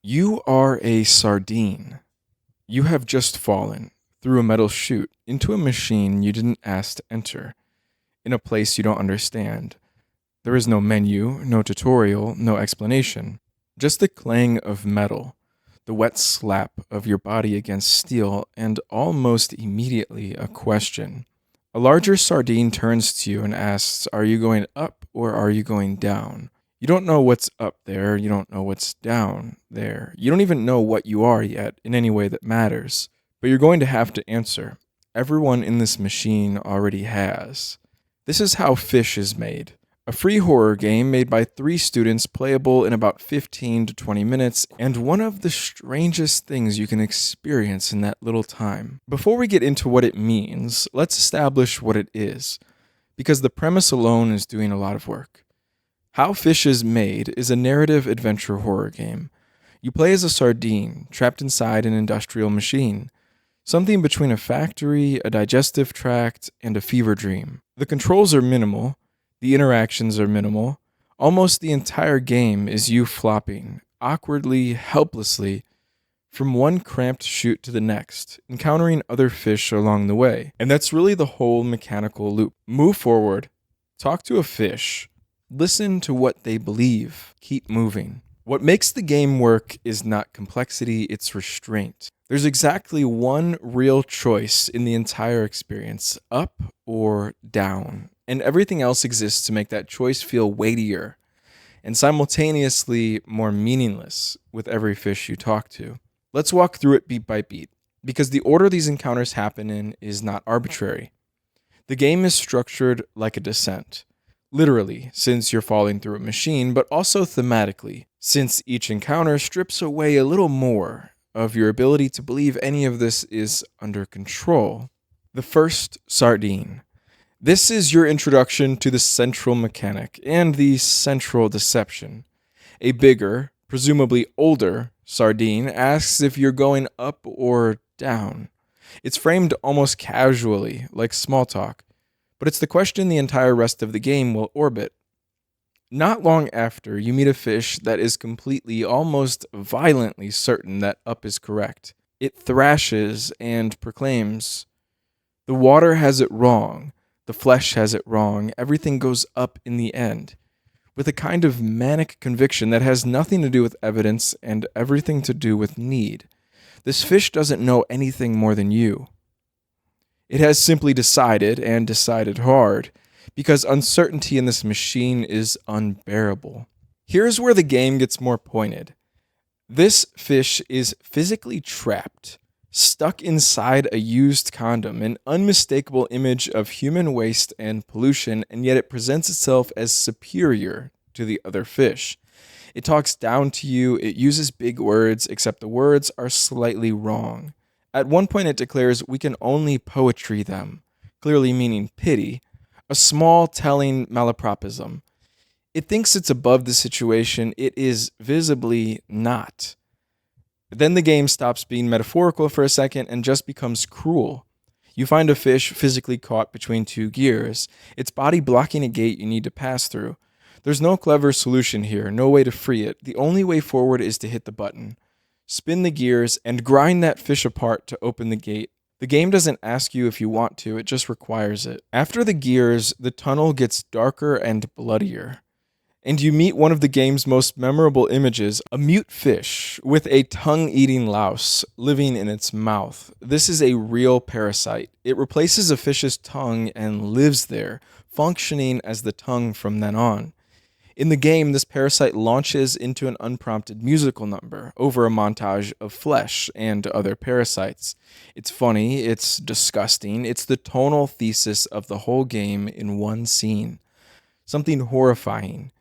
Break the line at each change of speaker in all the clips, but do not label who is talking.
You are a sardine. You have just fallen through a metal chute into a machine you didn't ask to enter, in a place you don't understand. There is no menu, no tutorial, no explanation. Just the clang of metal, the wet slap of your body against steel, and almost immediately a question. A larger sardine turns to you and asks, "Are you going up or are you going down?" You don't know what's up there, you don't know what's down there. You don't even know what you are yet in any way that matters. But you're going to have to answer. Everyone in this machine already has. This is how Fish is made. A free horror game made by 3 students, playable in about 15 to 20 minutes, and one of the strangest things you can experience in that little time. Before we get into what it means, let's establish what it is, because the premise alone is doing a lot of work. How Fish is Made is a narrative adventure horror game. You play as a sardine trapped inside an industrial machine, something between a factory, a digestive tract, and a fever dream. The controls are minimal, the interactions are minimal. Almost the entire game is you flopping, awkwardly, helplessly, from one cramped chute to the next, encountering other fish along the way. And that's really the whole mechanical loop. Move forward, talk to a fish, listen to what they believe, keep moving. What makes the game work is not complexity, it's restraint. There's exactly one real choice in the entire experience, up or down, and everything else exists to make that choice feel weightier and simultaneously more meaningless with every fish you talk to. Let's walk through it beat by beat, because the order these encounters happen in is not arbitrary. The game is structured like a descent. Literally, since you're falling through a machine, but also thematically, since each encounter strips away a little more of your ability to believe any of this is under control. The First Sardine. This is your introduction to the central mechanic and the central deception. A bigger, presumably older, sardine asks if you're going up or down. It's framed almost casually, like small talk, but it's the question the entire rest of the game will orbit. Not long after, you meet a fish that is completely, almost violently certain that up is correct. It thrashes and proclaims, "The water has it wrong, the flesh has it wrong, everything goes up in the end," with a kind of manic conviction that has nothing to do with evidence and everything to do with need. This fish doesn't know anything more than you. It has simply decided, and decided hard, because uncertainty in this machine is unbearable. Here's where the game gets more pointed. This fish is physically trapped, stuck inside a used condom, an unmistakable image of human waste and pollution, and yet it presents itself as superior to the other fish. It talks down to you, it uses big words, except the words are slightly wrong. At one point it declares, "We can only poetry them," clearly meaning pity, a small telling malapropism. It thinks it's above the situation, it is visibly not. Then the game stops being metaphorical for a second and just becomes cruel. You find a fish physically caught between 2 gears, its body blocking a gate you need to pass through. There's no clever solution here, no way to free it. The only way forward is to hit the button, spin the gears, and grind that fish apart to open the gate. The game doesn't ask you if you want to, it just requires it. After the gears, the tunnel gets darker and bloodier, and you meet one of the game's most memorable images, a mute fish with a tongue-eating louse living in its mouth. This is a real parasite. It replaces a fish's tongue and lives there, functioning as the tongue from then on. In the game, this parasite launches into an unprompted musical number over a montage of flesh and other parasites. It's funny, it's disgusting, it's the tonal thesis of the whole game in one scene. Something horrifying,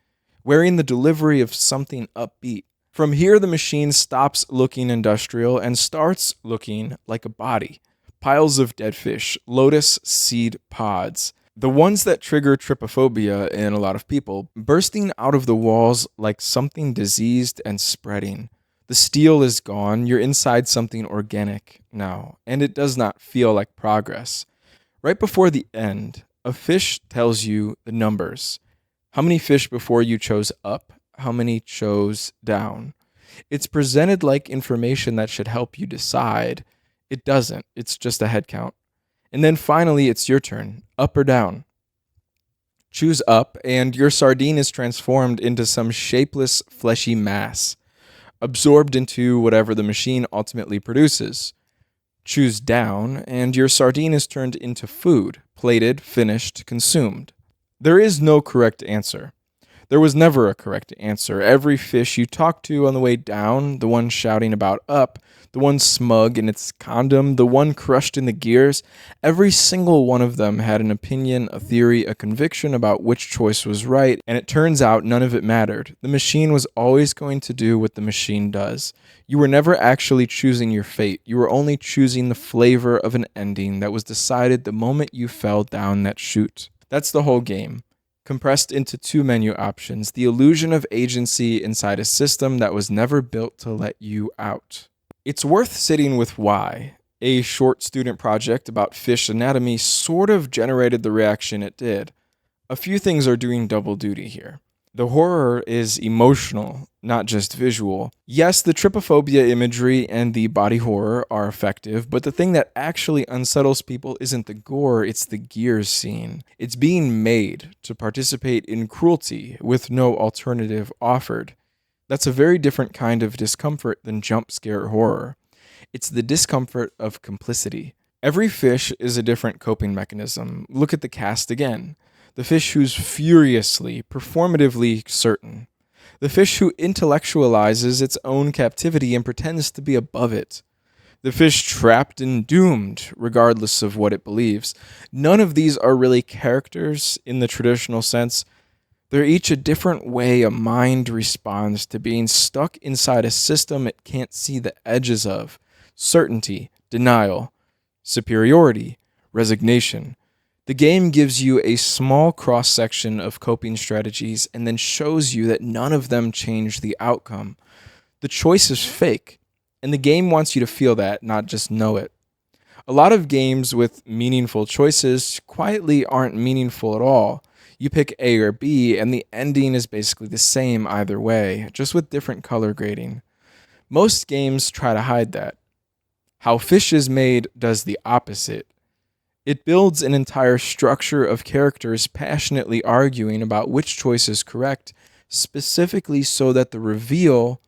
wearing the delivery of something upbeat. From here, the machine stops looking industrial and starts looking like a body. Piles of dead fish, lotus seed pods, the ones that trigger trypophobia in a lot of people, bursting out of the walls like something diseased and spreading. The steel is gone, you're inside something organic now, and it does not feel like progress. Right before the end, a fish tells you the numbers. How many fish before you chose up? How many chose down? It's presented like information that should help you decide. It doesn't. It's just a head count. And then finally, it's your turn. Up or down? Choose up, and your sardine is transformed into some shapeless, fleshy mass, absorbed into whatever the machine ultimately produces. Choose down, and your sardine is turned into food, plated, finished, consumed. There is no correct answer. There was never a correct answer. Every fish you talked to on the way down, the one shouting about up, the one smug in its condom, the one crushed in the gears, every single one of them had an opinion, a theory, a conviction about which choice was right, and it turns out none of it mattered. The machine was always going to do what the machine does. You were never actually choosing your fate. You were only choosing the flavor of an ending that was decided the moment you fell down that chute. That's the whole game. Compressed into 2 menu options, the illusion of agency inside a system that was never built to let you out. It's worth sitting with why. A short student project about fish anatomy sort of generated the reaction it did. A few things are doing double duty here. The horror is emotional, not just visual. Yes, the trypophobia imagery and the body horror are effective, but the thing that actually unsettles people isn't the gore, it's the gears scene. It's being made to participate in cruelty with no alternative offered. That's a very different kind of discomfort than jump scare horror. It's the discomfort of complicity. Every fish is a different coping mechanism. Look at the cast again. The fish who's furiously, performatively certain. The fish who intellectualizes its own captivity and pretends to be above it. The fish trapped and doomed, regardless of what it believes. None of these are really characters in the traditional sense. They're each a different way a mind responds to being stuck inside a system it can't see the edges of. Certainty, denial, superiority, resignation. The game gives you a small cross-section of coping strategies and then shows you that none of them change the outcome. The choice is fake, and the game wants you to feel that, not just know it. A lot of games with meaningful choices quietly aren't meaningful at all. You pick A or B, and the ending is basically the same either way, just with different color grading. Most games try to hide that. How Fish is Made does the opposite. It builds an entire structure of characters passionately arguing about which choice is correct, specifically so that the reveal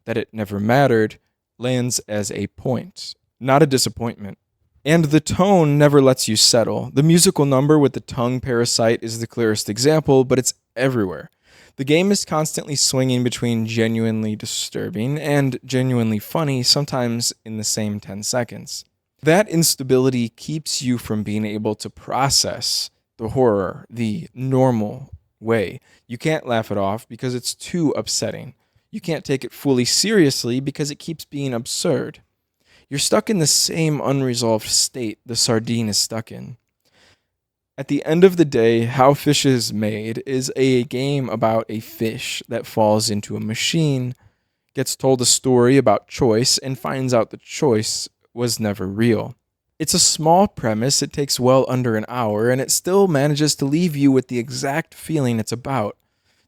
that it never mattered lands as a point, not a disappointment. And the tone never lets you settle. The musical number with the tongue parasite is the clearest example, but it's everywhere. The game is constantly swinging between genuinely disturbing and genuinely funny, sometimes in the same 10 seconds. That instability keeps you from being able to process the horror the normal way. You can't laugh it off because it's too upsetting. You can't take it fully seriously because it keeps being absurd. You're stuck in the same unresolved state the sardine is stuck in. At the end of the day, How Fish is Made is a game about a fish that falls into a machine, gets told a story about choice, and finds out the choice was never real. It's a small premise, it takes well under an hour, and it still manages to leave you with the exact feeling it's about.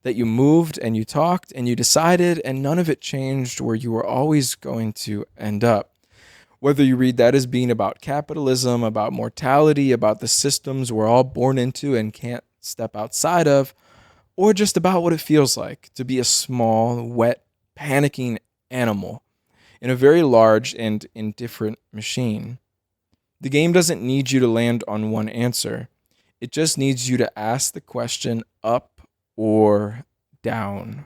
That you moved and you talked and you decided, and none of it changed where you were always going to end up. Whether you read that as being about capitalism, about mortality, about the systems we're all born into and can't step outside of, or just about what it feels like to be a small, wet, panicking animal in a very large and indifferent machine. The game doesn't need you to land on one answer. It just needs you to ask the question up or down.